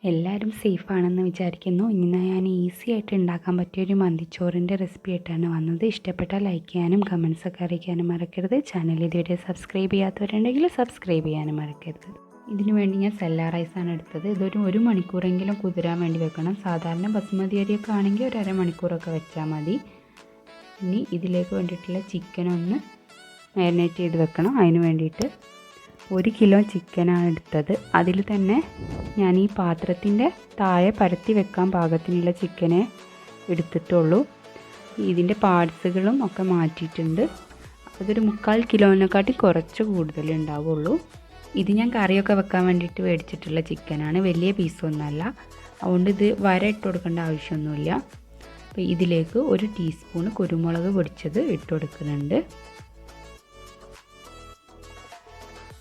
എല്ലാവരും സേഫാണെന്ന് വിചാരിക്കുന്നു. ഇന്ന് ഞാൻ ഈസി ആയിട്ട് ഉണ്ടാക്കാൻ പറ്റിയൊരു മന്തിച്ചോറിൻ്റെ റെസിപ്പി ആയിട്ടാണ് വന്നത്. ഇഷ്ടപ്പെട്ടാൽ ലൈക്ക് ചെയ്യാനും കമൻസൊക്കെ അറിയിക്കാനും മറക്കരുത്. ചാനൽ ഇതുവരെ സബ്സ്ക്രൈബ് ചെയ്യാത്തവരുണ്ടെങ്കിൽ സബ്സ്ക്രൈബ് ചെയ്യാനും മറക്കരുത്. ഇതിനു വേണ്ടി ഞാൻ സെല്ല റൈസാണ് എടുത്തത്. ഒരു മണിക്കൂറെങ്കിലും കുതിരാൻ വേണ്ടി വെക്കണം. സാധാരണ ബസ്മതി അരിയൊക്കെ ആണെങ്കിൽ ഒരു അരമണിക്കൂറൊക്കെ വെച്ചാൽ മതി. ഇനി ഇതിലേക്ക് വേണ്ടിയിട്ടുള്ള ചിക്കനൊന്ന് മാരിനേറ്റ് ചെയ്ത് വെക്കണം. അതിന് വേണ്ടിയിട്ട് 1 കിലോ ചിക്കനാണ് എടുത്തത്. അതിൽ തന്നെ ഞാൻ ഈ പാത്രത്തിൻ്റെ താഴെ പരത്തി വെക്കാൻ പാകത്തിനുള്ള ചിക്കനെ എടുത്തിട്ടുള്ളൂ. ഇതിൻ്റെ പാർട്സുകളും ഒക്കെ മാറ്റിയിട്ടുണ്ട്. അതൊരു 3/4 കിലോനെക്കാട്ടി കുറച്ച് കൂടുതൽ ഉണ്ടാവുള്ളൂ. ഇത് ഞാൻ കറിയൊക്കെ വെക്കാൻ വേണ്ടിയിട്ട് മേടിച്ചിട്ടുള്ള ചിക്കനാണ്. വലിയ പീസൊന്നുമല്ല. അതുകൊണ്ട് ഇത് വര ഇട്ട് കൊടുക്കേണ്ട ആവശ്യമൊന്നുമില്ല. അപ്പോൾ ഇതിലേക്ക് 1 ടീസ്പൂൺ കുരുമുളക് പൊടിച്ചത് ഇട്ട് കൊടുക്കുന്നുണ്ട്.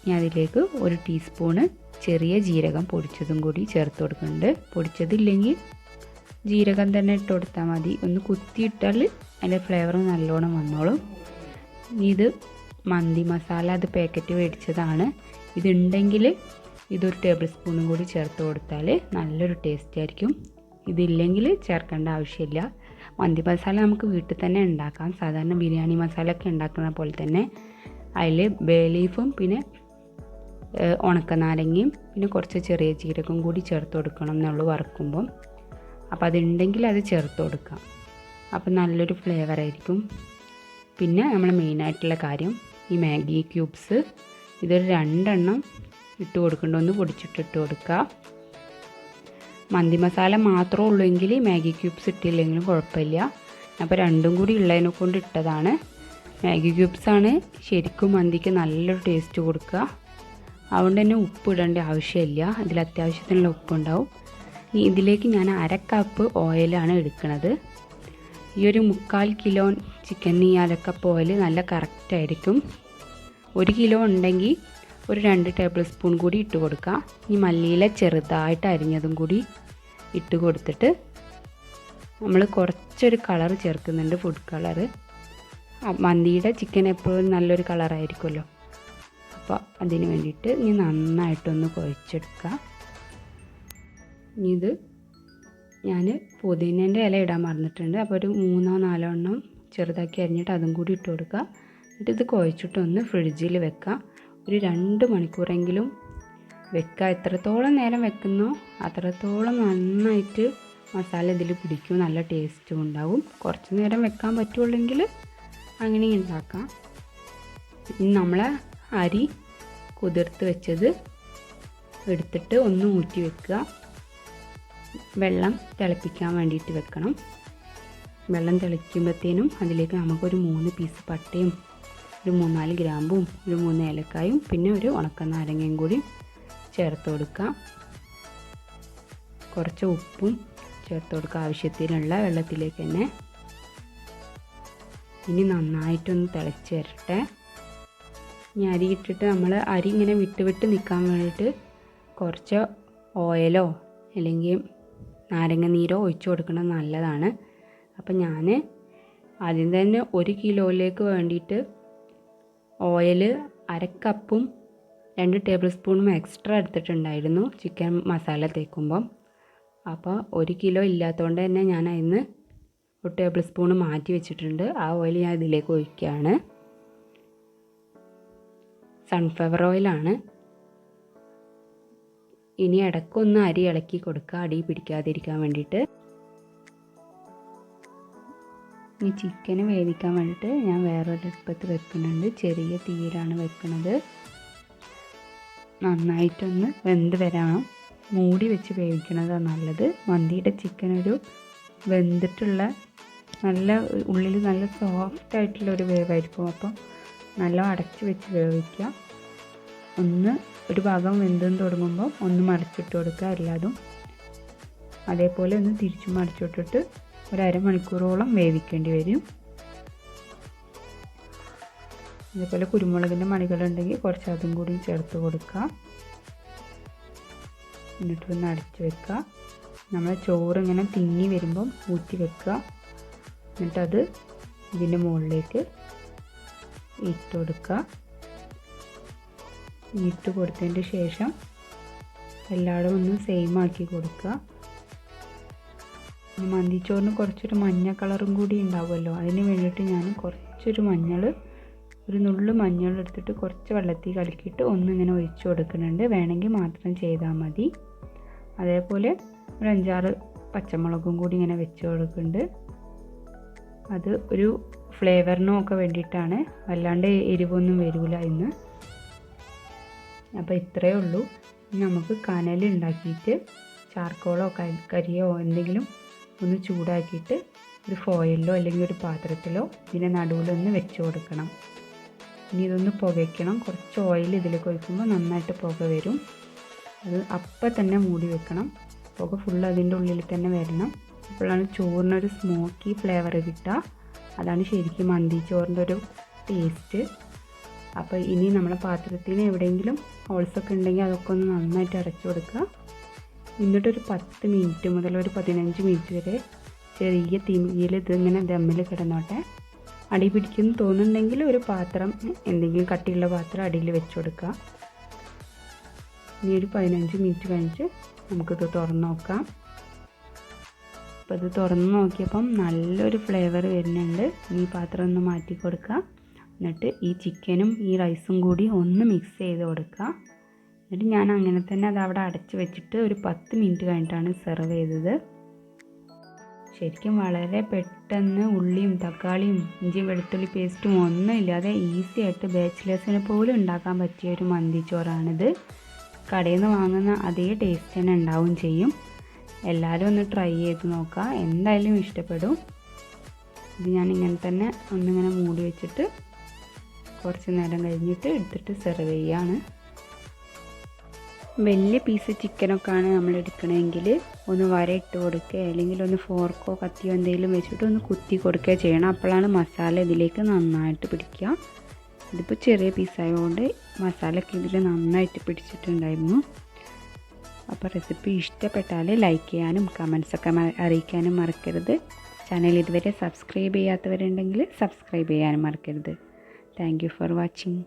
ഇനി അതിലേക്ക് 1 ടീസ്പൂണ് ചെറിയ ജീരകം പൊടിച്ചതും കൂടി ചേർത്ത് കൊടുക്കുന്നുണ്ട്. പൊടിച്ചതില്ലെങ്കിൽ ജീരകം തന്നെ ഇട്ട് കൊടുത്താൽ മതി. ഒന്ന് കുത്തിയിട്ടാൽ അതിൻ്റെ ഫ്ലേവർ നല്ലോണം വന്നോളും. ഇത് മന്തി മസാല, അത് പാക്കറ്റ് മേടിച്ചതാണ്. ഇതുണ്ടെങ്കിൽ ഇതൊരു ടേബിൾ സ്പൂണും കൂടി ചേർത്ത് കൊടുത്താൽ നല്ലൊരു ടേസ്റ്റ് ആയിരിക്കും. ഇതില്ലെങ്കിൽ ചേർക്കേണ്ട ആവശ്യമില്ല. മന്തി മസാല നമുക്ക് വീട്ടിൽ തന്നെ ഉണ്ടാക്കാം. സാധാരണ ബിരിയാണി മസാല ഒക്കെ ഉണ്ടാക്കുന്ന പോലെ തന്നെ അതിൽ ബേ ലീഫും പിന്നെ ഉണക്കനാരങ്ങയും പിന്നെ കുറച്ച് ചെറിയ ജീരകം കൂടി ചേർത്ത് കൊടുക്കണം എന്നുള്ളൂ വറുക്കുമ്പം. അപ്പോൾ അതുണ്ടെങ്കിൽ അത് ചേർത്ത് കൊടുക്കാം. അപ്പോൾ നല്ലൊരു ഫ്ലേവർ ആയിരിക്കും. പിന്നെ നമ്മൾ മെയിനായിട്ടുള്ള കാര്യം ഈ മാഗി ക്യൂബ്സ്, ഇതൊരു 2 എണ്ണം ഇട്ട് കൊടുക്കേണ്ട. ഒന്ന് പൊടിച്ചിട്ടിട്ട് കൊടുക്കുക. മന്തി മസാല മാത്രമേ ഉള്ളൂ എങ്കിൽ മാഗി ക്യൂബ്സ് ഇട്ടില്ലെങ്കിലും കുഴപ്പമില്ല. അപ്പോൾ രണ്ടും കൂടി ഉള്ളതിനെ കൊണ്ട് ഇട്ടതാണ്. മാഗി ക്യൂബ്സാണ് ശരിക്കും മന്തിക്ക് നല്ലൊരു ടേസ്റ്റ് കൊടുക്കുക. അതുകൊണ്ട് തന്നെ ഉപ്പ് ഇടേണ്ട ആവശ്യമില്ല. ഇതിൽ അത്യാവശ്യത്തിനുള്ള ഉപ്പുണ്ടാവും. ഇനി ഇതിലേക്ക് ഞാൻ 1/2 കപ്പ് ഓയിലാണ് എടുക്കുന്നത്. ഈ ഒരു 3/4 കിലോ ചിക്കന് ഈ 1/2 കപ്പ് ഓയിൽ നല്ല കറക്റ്റായിരിക്കും. 1 കിലോ ഉണ്ടെങ്കിൽ ഒരു 2 ടേബിൾ സ്പൂൺ കൂടി ഇട്ട് കൊടുക്കുക. ഈ മല്ലിയില ചെറുതായിട്ട് അരിഞ്ഞതും കൂടി ഇട്ട് കൊടുത്തിട്ട് നമ്മൾ കുറച്ചൊരു കളർ ചേർക്കുന്നുണ്ട്, ഫുഡ് കളറ്. മന്തിയുടെ ചിക്കൻ എപ്പോഴും നല്ലൊരു കളറായിരിക്കുമല്ലോ. അപ്പോൾ അതിന് വേണ്ടിയിട്ട് ഇനി നന്നായിട്ടൊന്ന് കുഴച്ചെടുക്കുക. ഇനി ഇത് ഞാൻ പുതിനേൻ്റെ ഇല ഇടാൻ മറന്നിട്ടുണ്ട്. അപ്പോൾ ഒരു 3-4 എണ്ണം ചെറുതാക്കി അരിഞ്ഞിട്ട് അതും കൂടി ഇട്ട് കൊടുക്കുക. എന്നിട്ട് ഇത് കുഴച്ചിട്ടൊന്ന് ഫ്രിഡ്ജിൽ വെക്കുക. ഒരു 2 മണിക്കൂറെങ്കിലും വെക്കുക. എത്രത്തോളം നേരം വെക്കുന്നോ അത്രത്തോളം നന്നായിട്ട് മസാല ഇതിൽ പിടിക്കും. നല്ല ടേസ്റ്റും ഉണ്ടാവും. കുറച്ച് നേരം വെക്കാൻ പറ്റുള്ളെങ്കിൽ അങ്ങനെ ഉണ്ടാക്കാം. ഇനി നമ്മളെ അരി കുതിർത്ത് വെച്ചത് എടുത്തിട്ട് ഒന്ന് ഊറ്റി വെക്കുക. വെള്ളം തിളപ്പിക്കാൻ വേണ്ടിയിട്ട് വെക്കണം. വെള്ളം തിളയ്ക്കുമ്പോഴത്തേനും അതിലേക്ക് നമുക്കൊരു 3 പീസ് പട്ടയും ഒരു 3-4 ഗ്രാമ്പും ഒരു 3 ഏലക്കായും പിന്നെ ഒരു ഉണക്കനാരങ്ങയും കൂടി ചേർത്ത് കൊടുക്കുക. കുറച്ച് ഉപ്പും ചേർത്ത് കൊടുക്കുക ആവശ്യത്തിനുള്ള വെള്ളത്തിലേക്ക് തന്നെ. ഇനി നന്നായിട്ടൊന്ന് തിളച്ച് വരട്ടെ. ഇനി അരി ഇട്ടിട്ട് നമ്മൾ അരി ഇങ്ങനെ വിട്ട് നിൽക്കാൻ വേണ്ടിയിട്ട് കുറച്ച് ഓയിലോ അല്ലെങ്കിൽ നാരങ്ങ നീരോ ഒഴിച്ച് കൊടുക്കുന്നത് നല്ലതാണ്. അപ്പം ഞാൻ ആദ്യം തന്നെ 1 കിലോയിലേക്ക് വേണ്ടിയിട്ട് ഓയിൽ 1/2 കപ്പും 2 ടേബിൾ സ്പൂണും എക്സ്ട്രാ എടുത്തിട്ടുണ്ടായിരുന്നു ചിക്കൻ മസാല തേക്കുമ്പം. അപ്പോൾ 1 കിലോ ഇല്ലാത്തതുകൊണ്ട് തന്നെ ഞാൻ അതിന് 1 ടേബിൾ സ്പൂൺ മാറ്റി വെച്ചിട്ടുണ്ട്. ആ ഓയിൽ ഞാൻ ഇതിലേക്ക് ഒഴിക്കുകയാണ്. സൺഫ്ലവർ ഓയിലാണ്. ഇനി ഇടയ്ക്കൊന്ന് അരി ഇളക്കി കൊടുക്കുക, അടി പിടിക്കാതിരിക്കാൻ വേണ്ടിയിട്ട്. ഈ ചിക്കന് വേവിക്കാൻ വേണ്ടിയിട്ട് ഞാൻ വേറൊരു അടുപ്പത്ത് വെക്കുന്നുണ്ട്. ചെറിയ തീയിലാണ് വെക്കുന്നത്. നന്നായിട്ടൊന്ന് വെന്ത് വരണം. മൂടി വെച്ച് വേവിക്കണതാണ് നല്ലത്. മന്തിയുടെ ചിക്കൻ ഒരു വെന്തിട്ടുള്ള നല്ല ഉള്ളിൽ നല്ല സോഫ്റ്റായിട്ടുള്ളൊരു വേവായിരിക്കും. അപ്പം നല്ല അടച്ച് വെച്ച് വേവിക്കുക. ഒരു ഭാഗം വെന്തെന്ന് തുടങ്ങുമ്പോൾ ഒന്ന് മടച്ചിട്ട് കൊടുക്കുക എല്ലാതും. അതേപോലെ ഒന്ന് തിരിച്ചു മടച്ചിട്ടിട്ട് ഒരു അരമണിക്കൂറോളം വേവിക്കേണ്ടി വരും. അതേപോലെ കുരുമുളകിൻ്റെ മണികളുണ്ടെങ്കിൽ കുറച്ച് അതും കൂടി ചേർത്ത് കൊടുക്കുക. എന്നിട്ടൊന്ന് അടച്ച് വെക്കുക. നമ്മൾ ചോറ് ഇങ്ങനെ തിങ്ങി വരുമ്പം ഊറ്റി വെക്കുക. എന്നിട്ടത് ഇതിൻ്റെ മുകളിലേക്ക് ഇട്ട് കൊടുക്കുക. ഇട്ട് കൊടുത്തതിന് ശേഷം എല്ലായിടും ഒന്ന് സെയിം ആക്കി കൊടുക്കുക. മന്തിച്ചോറിന് കുറച്ചൊരു മഞ്ഞ കളറും കൂടി ഉണ്ടാവുമല്ലോ, അതിന് വേണ്ടിയിട്ട് ഞാൻ കുറച്ചൊരു ഒരു നുള്ളു മഞ്ഞൾ എടുത്തിട്ട് കുറച്ച് വെള്ളത്തിൽ കലക്കിയിട്ട് ഒന്നിങ്ങനെ ഒഴിച്ചു കൊടുക്കുന്നുണ്ട്. വേണമെങ്കിൽ മാത്രം ചെയ്താൽ മതി. അതേപോലെ ഒരു 5-6 പച്ചമുളകും കൂടി ഇങ്ങനെ വെച്ച് കൊടുക്കുന്നുണ്ട്. അത് ഒരു ഫ്ലേവറിനും ഒക്കെ വേണ്ടിയിട്ടാണ്, വല്ലാണ്ട് എരിവൊന്നും വരില്ല ഇന്ന്. അപ്പോൾ ഇത്രയേ ഉള്ളൂ. നമുക്ക് കനൽ ഉണ്ടാക്കിയിട്ട് ചാർക്കോളോ കരിയോ എന്തെങ്കിലും ഒന്ന് ചൂടാക്കിയിട്ട് ഒരു ഫോയിലോ അല്ലെങ്കിൽ ഒരു പാത്രത്തിലോ ഇതിൻ്റെ നടുവിലൊന്ന് വെച്ച് കൊടുക്കണം. ഇനി ഇതൊന്ന് പുകയ്ക്കണം. കുറച്ച് ഓയിൽ ഇതിലേക്ക് ഒഴിക്കുമ്പോൾ നന്നായിട്ട് പുക വരും. അത് അപ്പം തന്നെ മൂടി വെക്കണം. പുക ഫുൾ അതിൻ്റെ ഉള്ളിൽ തന്നെ വരണം. അപ്പോഴാണ് ചോറിനൊരു സ്മോക്കി ഫ്ലേവർ കിട്ടുക. അതാണ് ശരിക്കും മന്തി ചോറിൻ്റെ ഒരു ടേസ്റ്റ്. അപ്പോൾ ഇനി നമ്മുടെ പാത്രത്തിന് എവിടെയെങ്കിലും ഹോൾസൊക്കെ ഉണ്ടെങ്കിൽ അതൊക്കെ ഒന്ന് നന്നായിട്ട് അടച്ചു കൊടുക്കുക. എന്നിട്ടൊരു 10 മിനിറ്റ് മുതൽ ഒരു 15 മിനിറ്റ് വരെ ചെറിയ തീയിൽ ഇതിങ്ങനെ ദമ്മിൽ കിടന്നോട്ടെ. അടി പിടിക്കുമെന്ന് തോന്നുന്നുണ്ടെങ്കിൽ ഒരു പാത്രം, എന്തെങ്കിലും കട്ടിയുള്ള പാത്രം അടിയിൽ വെച്ച് കൊടുക്കുക. ഇനി ഒരു 15 മിനിറ്റ് കഴിഞ്ഞിട്ട് നമുക്കിത് തുറന്ന് നോക്കാം. അപ്പോൾ ഇത് തുറന്ന് നോക്കിയപ്പം നല്ലൊരു ഫ്ലേവർ വരുന്നുണ്ട്. ഈ പാത്രം ഒന്ന് മാറ്റി കൊടുക്കുക. എന്നിട്ട് ഈ ചിക്കനും ഈ റൈസും കൂടി ഒന്ന് മിക്സ് ചെയ്ത് കൊടുക്കുക. എന്നിട്ട് ഞാൻ അങ്ങനെ തന്നെ അത് അവിടെ അടച്ച് വെച്ചിട്ട് ഒരു 10 മിനിറ്റ് കഴിഞ്ഞിട്ടാണ് സെർവ് ചെയ്തത്. ശരിക്കും വളരെ പെട്ടെന്ന് ഉള്ളിയും തക്കാളിയും ഇഞ്ചി വെളുത്തുള്ളി പേസ്റ്റും ഒന്നും ഇല്ലാതെ ഈസി ആയിട്ട് ബാച്ചിലേഴ്സിന് പോലും ഉണ്ടാക്കാൻ പറ്റിയ ഒരു മന്തിച്ചോറാണിത്. കടയിൽ നിന്ന് വാങ്ങുന്ന അതേ ടേസ്റ്റ് തന്നെ ഉണ്ടാവും ചെയ്യും. എല്ലാവരും ഒന്ന് ട്രൈ ചെയ്ത് നോക്കുക, എന്തായാലും ഇഷ്ടപ്പെടും. ഇത് ഞാൻ ഇങ്ങനെ തന്നെ ഒന്നിങ്ങനെ മൂടി വെച്ചിട്ട് കുറച്ച് നേരം കഴിഞ്ഞിട്ട് എടുത്തിട്ട് സെർവ് ചെയ്യുകയാണ്. വലിയ പീസ് ചിക്കനൊക്കെയാണ് നമ്മൾ എടുക്കണമെങ്കിൽ ഒന്ന് വരയിട്ട് കൊടുക്കുക, അല്ലെങ്കിൽ ഒന്ന് ഫോർക്കോ കത്തിയോ എന്തെങ്കിലും വെച്ചിട്ട് ഒന്ന് കുത്തി കൊടുക്കുക ചെയ്യണം. അപ്പോഴാണ് മസാല ഇതിലേക്ക് നന്നായിട്ട് പിടിക്കുക. ഇതിപ്പോൾ ചെറിയ പീസായതുകൊണ്ട് മസാലയൊക്കെ ഇതിൽ നന്നായിട്ട് പിടിച്ചിട്ടുണ്ടായിരുന്നു. അപ്പോൾ റെസിപ്പി ഇഷ്ടപ്പെട്ടാൽ ലൈക്ക് ചെയ്യാനും കമൻസൊക്കെ അറിയിക്കാനും മറക്കരുത്. ചാനൽ ഇതുവരെ സബ്സ്ക്രൈബ് ചെയ്യാത്തവരുണ്ടെങ്കിൽ സബ്സ്ക്രൈബ് ചെയ്യാനും മറക്കരുത്. Thank you for watching.